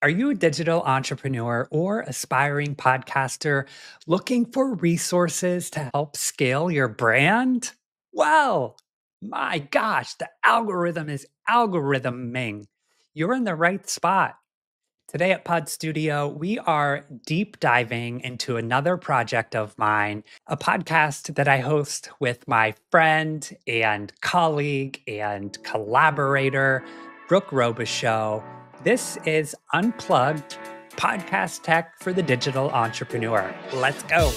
Are you a digital entrepreneur or aspiring podcaster looking for resources to help scale your brand? Well, my gosh, the algorithm is algorithming. You're in the right spot. Today at PodStudio, we are deep diving into another project of mine, a podcast that I host with my friend and colleague and collaborator, Brooke Robichaux. This is Unplugged Podcast Tech for the Digital Entrepreneur. Let's go.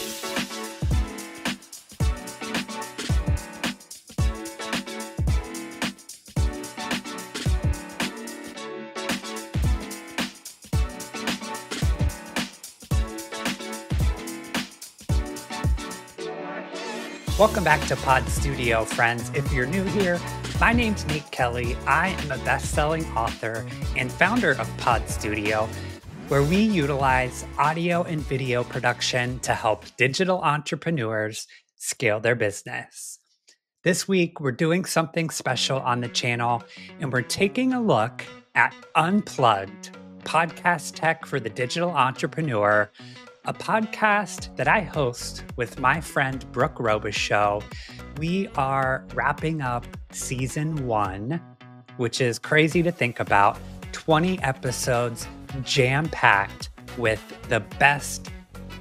Welcome back to PodStudio, friends. If you're new here, my name's Nate Kelly. I am a best-selling author and founder of PodStudio, where we utilize audio and video production to help digital entrepreneurs scale their business. This week, we're doing something special on the channel, and we're taking a look at Unplugged, podcast tech for the digital entrepreneur, a podcast that I host with my friend Brooke Robichaux. We are wrapping up season 1, which is crazy to think about. 20 episodes jam-packed with the best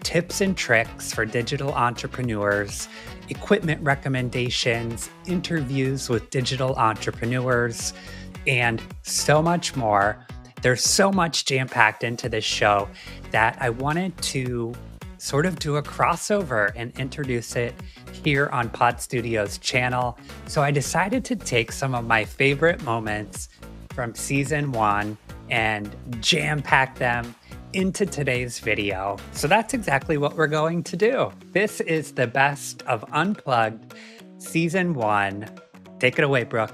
tips and tricks for digital entrepreneurs, equipment recommendations, interviews with digital entrepreneurs, and so much more. There's so much jam-packed into this show that I wanted to sort of do a crossover and introduce it here on PodStudio's channel. So I decided to take some of my favorite moments from season 1 and jam-pack them into today's video. So that's exactly what we're going to do. This is the best of Unplugged season 1. Take it away, Brooke.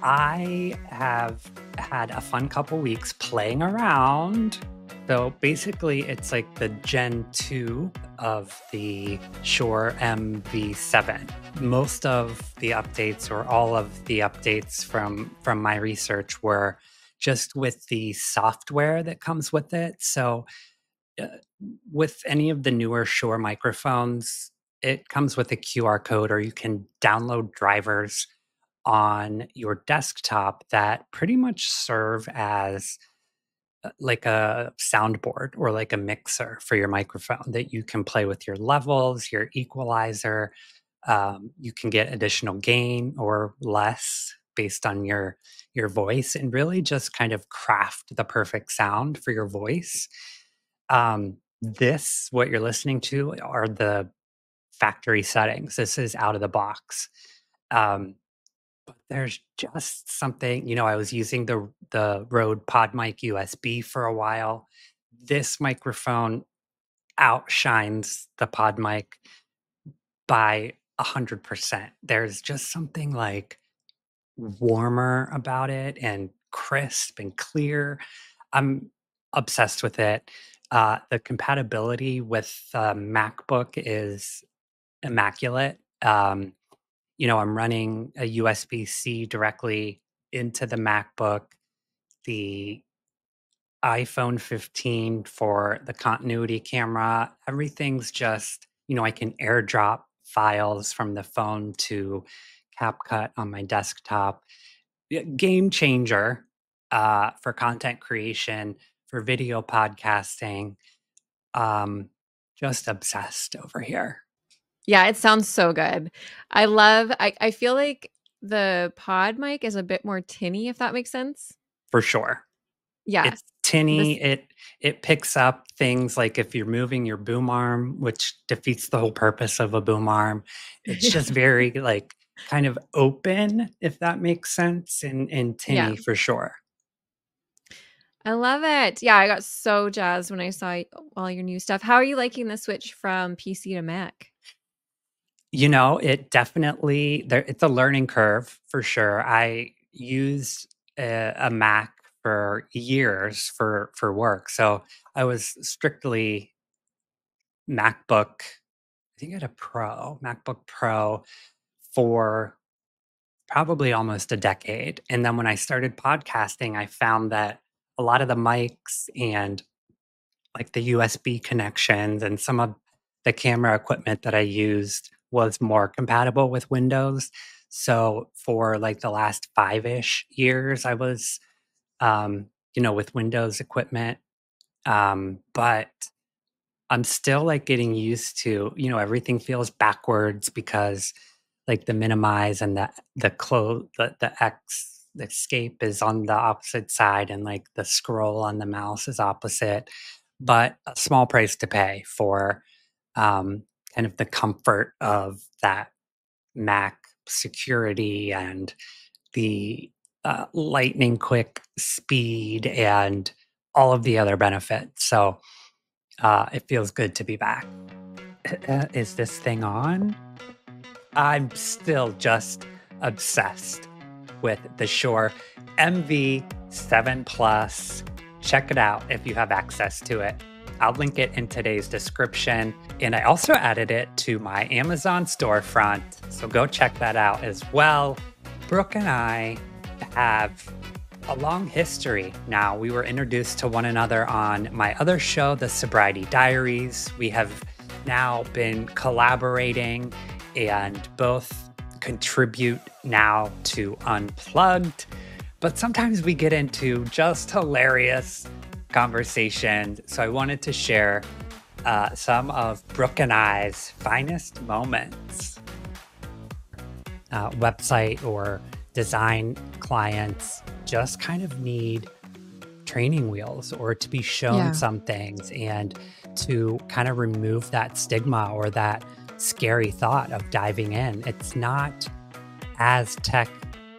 I have had a fun couple weeks playing around. So basically, it's like the Gen 2 of the Shure MV7. Most of the updates, or all of the updates from my research, were just with the software that comes with it. So uh, with any of the newer Shure microphones, it comes with a QR code, or you can download drivers on your desktop that pretty much serve as like a soundboard or like a mixer for your microphone that you can play with your levels, your equalizer. You can get additional gain or less based on your voice, and really just kind of craft the perfect sound for your voice. This, what you're listening to, are the factory settings. This is out of the box. Um, but there's just something, I was using the Rode PodMic USB for a while. This microphone outshines the PodMic by 100%. There's just something like warmer about it and crisp and clear. I'm obsessed with it. The compatibility with the MacBook is immaculate. I'm running a USB-C directly into the MacBook, the iPhone 15 for the continuity camera. Everything's just, I can airdrop files from the phone to CapCut on my desktop. Game changer for content creation, for video podcasting. Just obsessed over here. Yeah, it sounds so good. I feel like the pod mic is a bit more tinny, if that makes sense. For sure. Yeah. It's tinny. This It picks up things like if you're moving your boom arm, which defeats the whole purpose of a boom arm. It's just very like kind of open, if that makes sense, and Yeah. tinny for sure. I love it. Yeah, I got so jazzed when I saw all your new stuff. How are you liking the switch from PC to Mac? It definitely it's a learning curve for sure. I used a Mac for years for work, so I was strictly MacBook. I think I had a MacBook Pro for probably almost a decade. And then when I started podcasting, I found that a lot of the mics and like the USB connections and some of the camera equipment that I used was more compatible with Windows. So for like the last 5-ish years, I was, with Windows equipment. But I'm still like getting used to, everything feels backwards because like the minimize and the escape is on the opposite side and like the scroll on the mouse is opposite, but a small price to pay for kind of the comfort of that Mac security and the lightning quick speed and all of the other benefits. So it feels good to be back. Is this thing on? I'm still just obsessed with the Shure MV7 Plus. Check it out if you have access to it. I'll link it in today's description. And I also added it to my Amazon storefront. So go check that out as well. Brooke and I have a long history now. We were introduced to one another on my other show, The Sobriety Diaries. We have now been collaborating and both contribute now to Unplugged. But sometimes we get into just hilarious conversations. So I wanted to share some of Brooke and I's finest moments. Website or design clients just kind of need training wheels or to be shown some things and to kind of remove that stigma or that scary thought of diving in. It's not as tech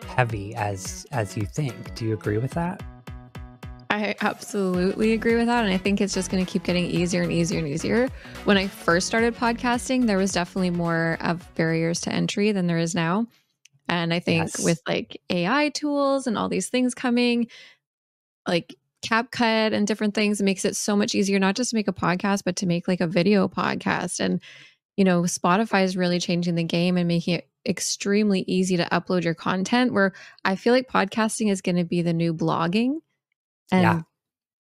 heavy as you think. Do you agree with that? I absolutely agree with that. And I think it's just going to keep getting easier and easier and easier. When I first started podcasting, there was definitely more of barriers to entry than there is now. And I think with like AI tools and all these things coming, like CapCut and different things, it makes it so much easier, not just to make a podcast, but to make like a video podcast. And, Spotify is really changing the game and making it extremely easy to upload your content, where I feel like podcasting is going to be the new blogging. And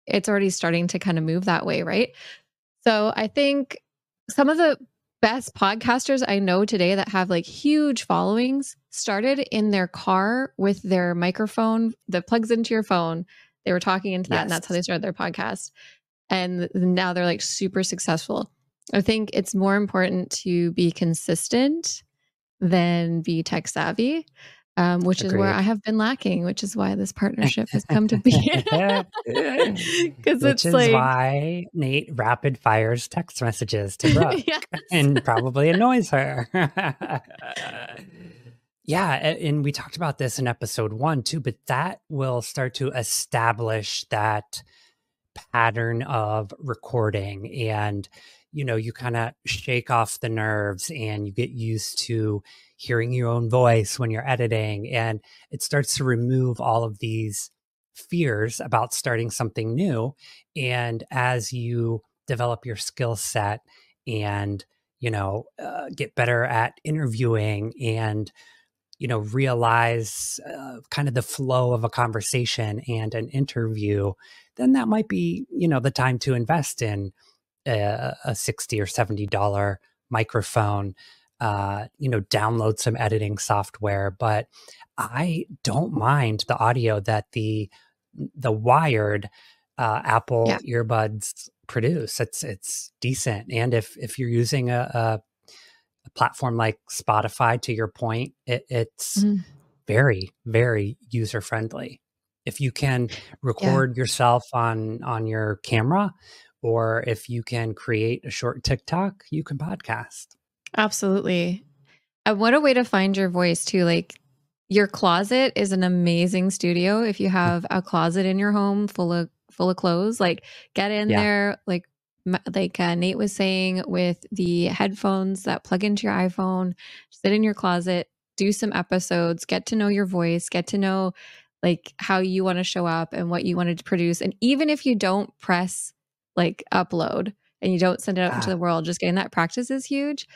it's already starting to kind of move that way, right? So I think some of the best podcasters I know today that have like huge followings started in their car with their microphone that plugs into your phone. They were talking into that, and that's how they started their podcast. And now they're like super successful. I think it's more important to be consistent than be tech savvy. Which is where I have been lacking, which is why this partnership has come to be. Because which is why Nate rapid fires text messages to Brooke and probably annoys her. And we talked about this in episode 1 too, but that will start to establish that pattern of recording, and you kind of shake off the nerves and you get used to hearing your own voice when you're editing, and it starts to remove all of these fears about starting something new. And as you develop your skill set and get better at interviewing and realize kind of the flow of a conversation and an interview, then that might be the time to invest in a $60 or $70 microphone, download some editing software. But I don't mind the audio that the wired Apple earbuds produce. It's decent. And if you're using a platform like Spotify, to your point, it's very, very user friendly. If you can record yourself on your camera, or if you can create a short TikTok, you can podcast. Absolutely. And what a way to find your voice too. Like, your closet is an amazing studio. If you have a closet in your home full of clothes, like get in there, like Nate was saying, with the headphones that plug into your iPhone, sit in your closet, do some episodes, get to know your voice, get to know like how you want to show up and what you wanted to produce. And even if you don't press like upload and you don't send it out into the world, just getting that practice is huge.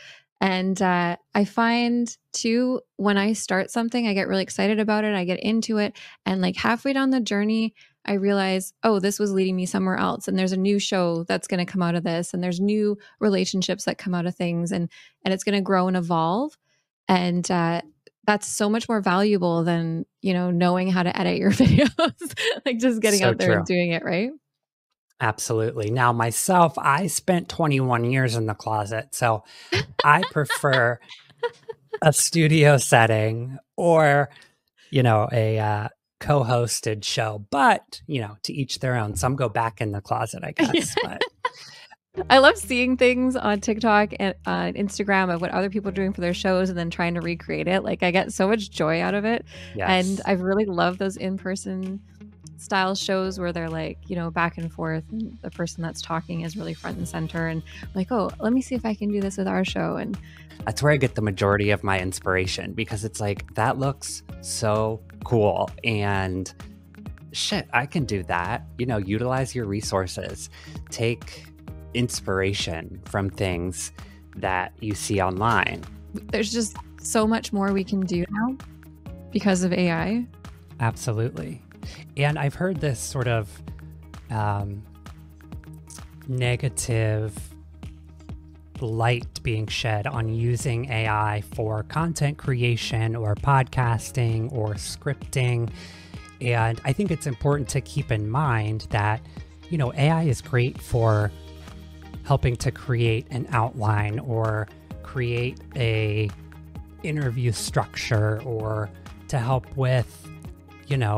And I find too, when I start something, I get really excited about it. I get into it. And like halfway down the journey, I realize, oh, this was leading me somewhere else. And there's a new show that's going to come out of this. And there's new relationships that come out of things. And it's going to grow and evolve. And that's so much more valuable than, knowing how to edit your videos, like just getting out there and doing it, right? Absolutely. Now, myself, I spent 21 years in the closet. So I prefer a studio setting or, a co-hosted show, but to each their own. Some go back in the closet, I guess. But I love seeing things on TikTok and on Instagram of what other people are doing for their shows and then trying to recreate it. Like I get so much joy out of it. Yes. And I really love those in-person style shows where they're like, back and forth and the person that's talking is really front and center and like, oh, let me see if I can do this with our show. And that's where I get the majority of my inspiration because it's like, that looks so cool. And shit, I can do that. Utilize your resources. Take inspiration from things that you see online. There's just so much more we can do now because of AI. Absolutely. And I've heard this sort of negative light being shed on using AI for content creation or podcasting or scripting. And I think it's important to keep in mind that, AI is great for helping to create an outline or create a interview structure or to help with,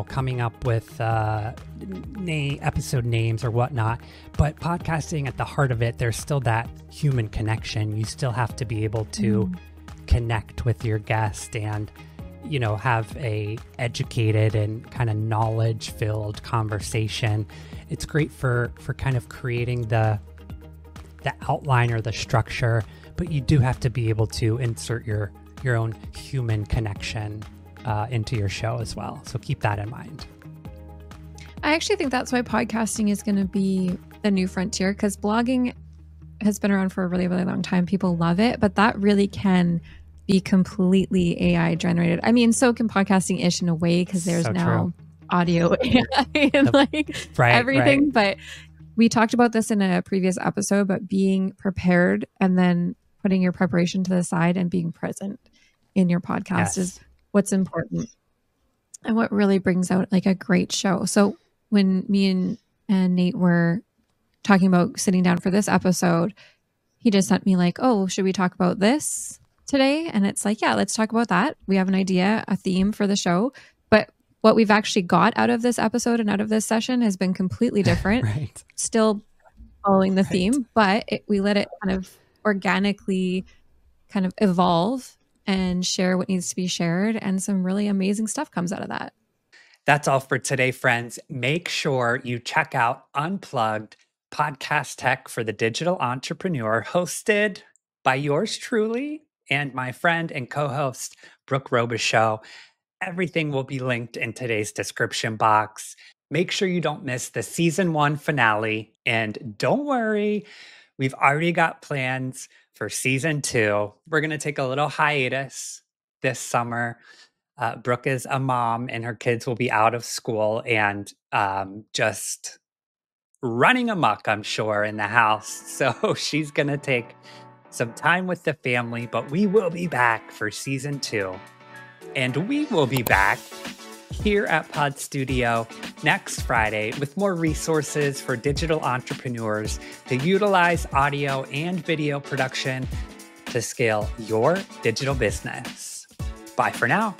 coming up with episode names or whatnot. But podcasting, at the heart of it, there's still that human connection. You still have to be able to connect with your guest and, have a educated and kind of knowledge-filled conversation. It's great for kind of creating the outline or the structure, but you do have to be able to insert your own human connection into your show as well. So keep that in mind. I actually think that's why podcasting is going to be the new frontier, because blogging has been around for a really, really long time. People love it, but that really can be completely AI generated. I mean, so can podcasting-ish in a way, because there's so now audio AI and everything. Right. But we talked about this in a previous episode, but being prepared and then putting your preparation to the side and being present in your podcast is what's important and what really brings out like a great show. So when me and Nate were talking about sitting down for this episode, he just sent me like, oh, should we talk about this today? And it's like, yeah, let's talk about that. We have an idea, a theme for the show, but what we've actually got out of this episode and out of this session has been completely different. Right. Still following the theme, but we let it kind of organically kind of evolve and share what needs to be shared. And some really amazing stuff comes out of that. That's all for today, friends. Make sure you check out Unplugged, podcast tech for the digital entrepreneur, hosted by yours truly and my friend and co-host, Brooke Robichaux. Everything will be linked in today's description box. Make sure you don't miss the season 1 finale. And don't worry, we've already got plans for season 2. We're going to take a little hiatus this summer. Brooke is a mom and her kids will be out of school and just running amok, I'm sure, in the house. So she's going to take some time with the family, but we will be back for season 2. And we will be back here at PodStudio next Friday with more resources for digital entrepreneurs to utilize audio and video production to scale your digital business. Bye for now.